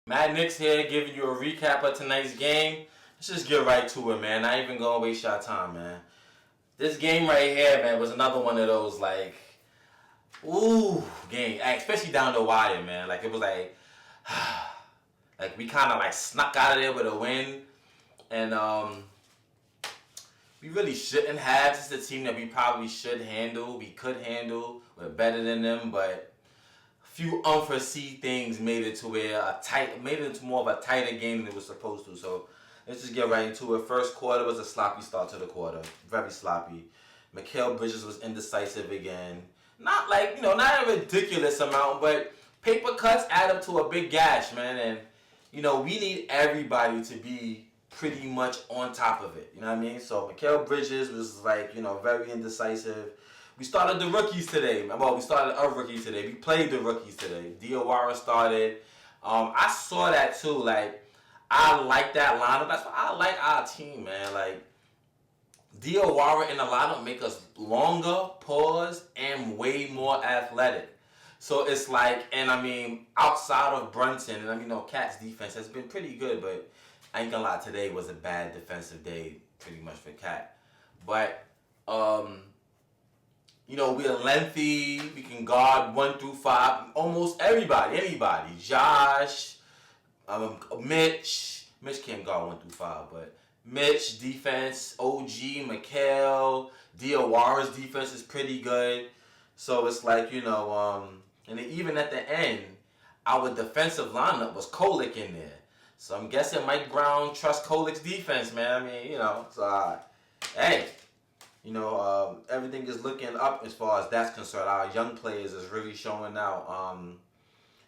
Matt Knicks here giving you a recap of tonight's game. Let's just get right to it, man. Not even gonna waste your time, man. This game right here, man, was another one of those game, especially down the wire, man. Like it was like we kind of snuck out of there with a win, and we really shouldn't have. This is a team that we probably should handle. We could handle. We're better than them, but few unforeseen things made it to where made it into more of a tighter game than it was supposed to. So let's just get right into it. First quarter was a sloppy start to the quarter, very sloppy. Mikal Bridges was indecisive again. Not not a ridiculous amount, but paper cuts add up to a big gash, man. And we need everybody to be pretty much on top of it. You know what I mean? So Mikal Bridges was very indecisive. We started the rookies today. Well, we started a rookie today. We played the rookies today. Diawara started. I saw that too. I like that lineup. That's why I like our team, man. Diawara in the lineup make us longer, pause, and way more athletic. So it's outside of Brunson, and Cat's defense has been pretty good, but I ain't gonna lie, today was a bad defensive day, pretty much for Cat. But we're lengthy. We can guard 1 through 5. Almost anybody. Josh, Mitch. Mitch can't guard 1 through 5, but Mitch defense, OG, Mikal, Diawara's defense is pretty good. So it's and then even at the end, our defensive lineup was Kolick in there. So I'm guessing Mike Brown trusts Kolick's defense, man. So hey. Everything is looking up as far as that's concerned. Our young players is really showing out.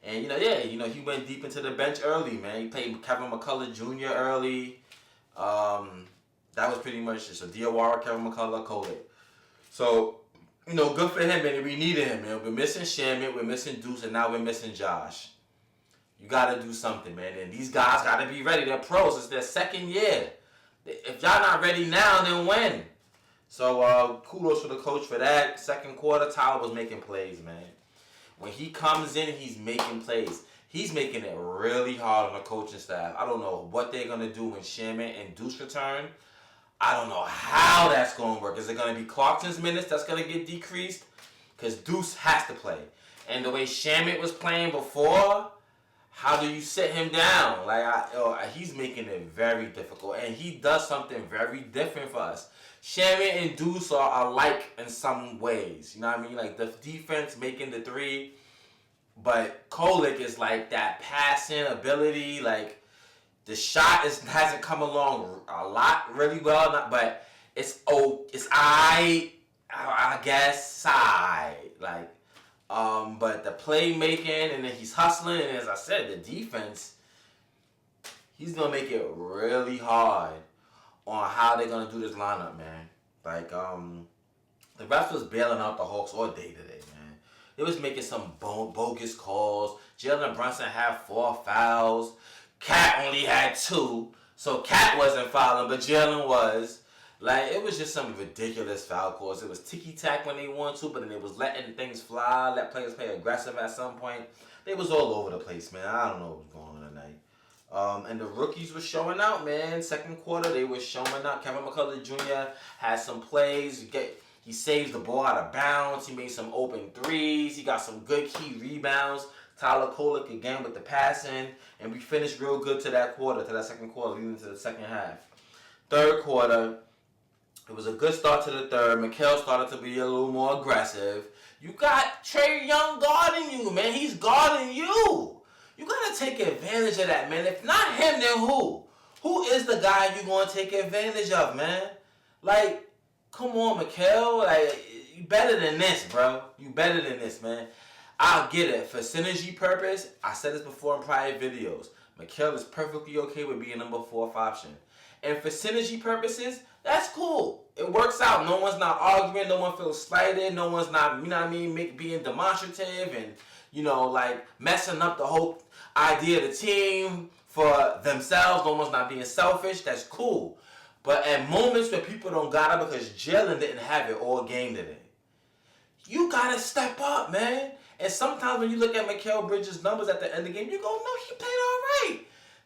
He went deep into the bench early, man. He played Kevin McCullough Jr. early. That was pretty much it. So Diawara, Kevin McCullough, Kolick. So, good for him, man. We needed him, man. We're missing Shamit, we're missing Deuce, and now we're missing Josh. You got to do something, man. And these guys got to be ready. They're pros. It's their second year. If y'all not ready now, then when? So, kudos to the coach for that. Second quarter, Tyler was making plays, man. When he comes in, he's making plays. He's making it really hard on the coaching staff. I don't know what they're going to do when Shamit and Deuce return. I don't know how that's going to work. Is it going to be Clarkson's minutes that's going to get decreased? Because Deuce has to play. And the way Shamit was playing before, how do you sit him down? He's making it very difficult. And he does something very different for us. Shamit and Deuce are alike in some ways. You know what I mean? The defense making the three. But Kolick is that passing ability. The shot hasn't come along a lot really well. But it's I guess. But the playmaking, and then he's hustling. And as I said, the defense, he's going to make it really hard on how they're going to do this lineup, man. The refs was bailing out the Hawks all day today, man. They was making some bogus calls. Jalen Brunson had 4 fouls. Cat only had 2. So Cat wasn't fouling, but Jalen was. It was just some ridiculous foul calls. It was ticky-tack when they wanted to, but then it was letting things fly, let players play aggressive at some point. They was all over the place, man. I don't know what was going on tonight. And the rookies were showing out, man. Second quarter, they were showing out. Kevin McCullough Jr. had some plays. He saves the ball out of bounds. He made some open threes. He got some good key rebounds. Tyler Kolick again with the passing. And we finished real good to that second quarter, leading to the second half. Third quarter, it was a good start to the third. Mikal started to be a little more aggressive. You got Trae Young guarding you, man. He's guarding you. You got to take advantage of that, man. If not him, then who? Who is the guy you going to take advantage of, man? Come on, Mikal. You better than this, bro. You better than this, man. I'll get it. For synergy purpose, I said this before in prior videos. Mikal is perfectly okay with being number 4th option. And for synergy purposes, that's cool. It works out. No one's not arguing. No one feels slighted. No one's not, being demonstrative and, messing up the whole idea of the team for themselves. No one's not being selfish. That's cool. But at moments where people don't got it because Jalen didn't have it all game today, you got to step up, man. And sometimes when you look at Mikal Bridges' numbers at the end of the game, you go, no, he played all right.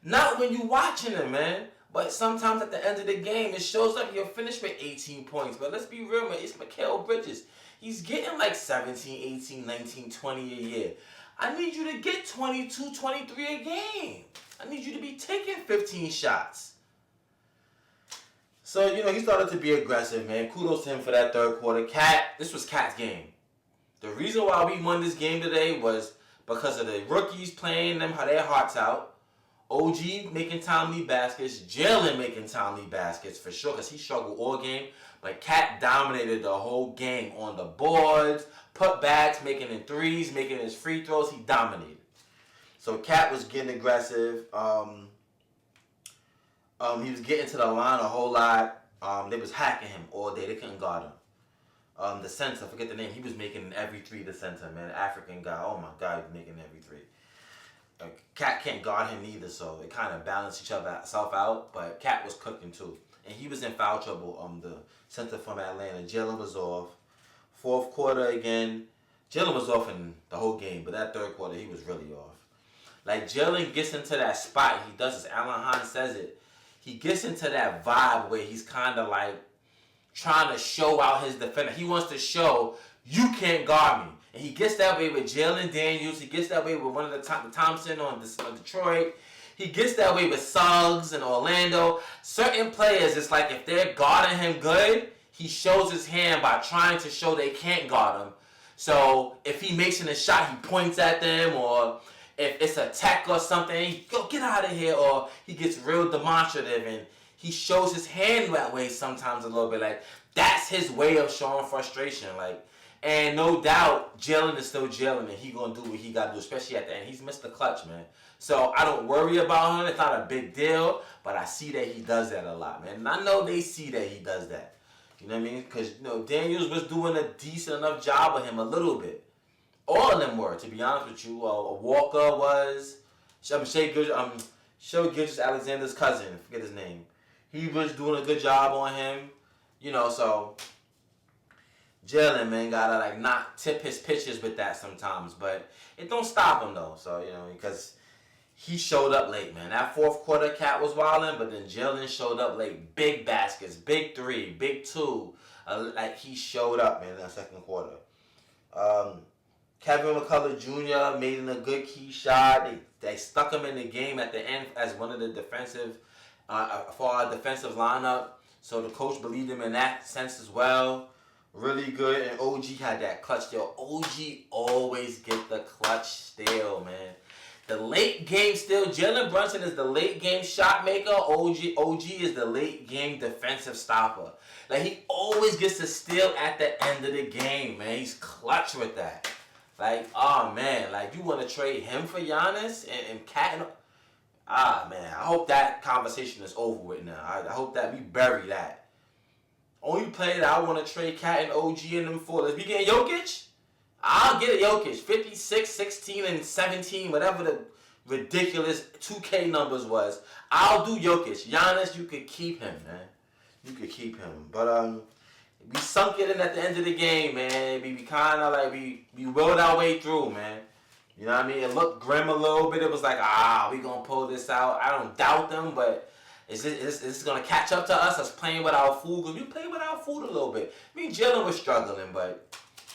Not when you watching him, man. But sometimes at the end of the game, it shows up he'll finish with 18 points. But let's be real, man. It's Mikal Bridges. He's getting like 17, 18, 19, 20 a year. I need you to get 22, 23 a game. I need you to be taking 15 shots. So, he started to be aggressive, man. Kudos to him for that third quarter. This was Cat's game. The reason why we won this game today was because of the rookies playing them their hearts out. OG making timely baskets. Jalen making timely baskets for sure because he struggled all game. But Cat dominated the whole game on the boards, putbacks, making in threes, making his free throws. He dominated. So Cat was getting aggressive. He was getting to the line a whole lot. They was hacking him all day. They couldn't guard him. The center, I forget the name. He was making every three. The center, man, African guy. Oh my God, he's making every three. Cat can't guard him neither, so it kind of balanced itself out. But Cat was cooking too, and he was in foul trouble. The center from Atlanta, Jalen was off. Fourth quarter again, Jalen was off in the whole game, but that third quarter he was really off. Like Jalen gets into that spot, he does this. Alan Hahn says it. He gets into that vibe where he's kind of like trying to show out his defender. He wants to show you can't guard me. And he gets that way with Jalen Daniels. He gets that way with one of the Thompson on Detroit. He gets that way with Suggs and Orlando. Certain players, it's like if they're guarding him good, he shows his hand by trying to show they can't guard him. So if he makes a shot, he points at them, or if it's a tech or something, he go get out of here, or he gets real demonstrative and he shows his hand that way sometimes a little bit. Like that's his way of showing frustration. Like, and no doubt Jalen is still Jalen and he gonna do what he gotta do, especially at the end. He's missed the clutch, man. So I don't worry about him. It's not a big deal, but I see that he does that a lot, man. And I know they see that he does that. You know what I mean? Because Daniels was doing a decent enough job with him a little bit. All of them were, to be honest with you. Walker was, Shea Gilgeous-Alexander's cousin, I forget his name. He was doing a good job on him, so Jalen, man, gotta not tip his pitches with that sometimes, but it don't stop him though. So because he showed up late, man. That fourth quarter, Cat was wilding, but then Jalen showed up late. Big baskets, big three, big two. He showed up, man, in that second quarter. Kevin McCullough Jr. made a good key shot. They stuck him in the game at the end as one of the defensive, for our defensive lineup. So the coach believed him in that sense as well. Really good. And OG had that clutch steal. OG always get the clutch steal, man. The late game steal. Jalen Brunson is the late game shot maker. OG is the late game defensive stopper. He always gets a steal at the end of the game, man. He's clutch with that. Oh man, you want to trade him for Giannis and Cat? Man, I hope that conversation is over with now. I hope that we bury that. Only player that I want to trade Cat and OG in them for. If we get Jokic, I'll get a Jokic. 56, 16, and 17, whatever the ridiculous 2K numbers was. I'll do Jokic. Giannis, you could keep him, man. You could keep him. But we sunk it in at the end of the game, man. We kind of we willed our way through, man. You know what I mean? It looked grim a little bit. It was we gonna pull this out. I don't doubt them, but is this gonna catch up to us playing with our food? Because we played with our food a little bit. Jalen was struggling, but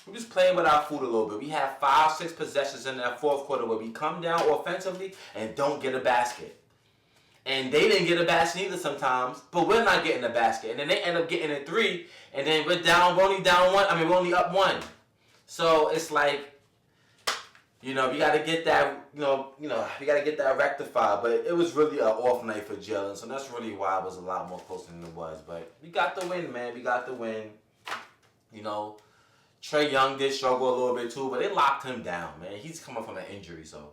we just playing with our food a little bit. We had 5-6 possessions in that fourth quarter where we come down offensively and don't get a basket. And they didn't get a basket either sometimes, but we're not getting a basket. And then they end up getting a 3, and then we're only down 1. We're only up 1. So it's we gotta get that, we gotta get that rectified. But it was really an off night for Jalen, so that's really why it was a lot more closer than it was. But we got the win, man. We got the win. Trae Young did struggle a little bit too, but they locked him down, man. He's coming from an injury, so.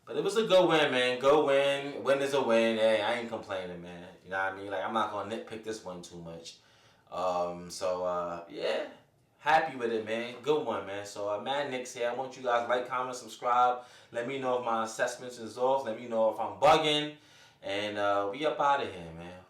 But it was a good win, man. Good win. Win is a win. Hey, I ain't complaining, man. You know what I mean? I'm not going to nitpick this one too much. Yeah. Happy with it, man. Good one, man. So, Mad Knicks here. I want you guys like, comment, subscribe. Let me know if my assessments is off. Let me know if I'm bugging. And we up out of here, man.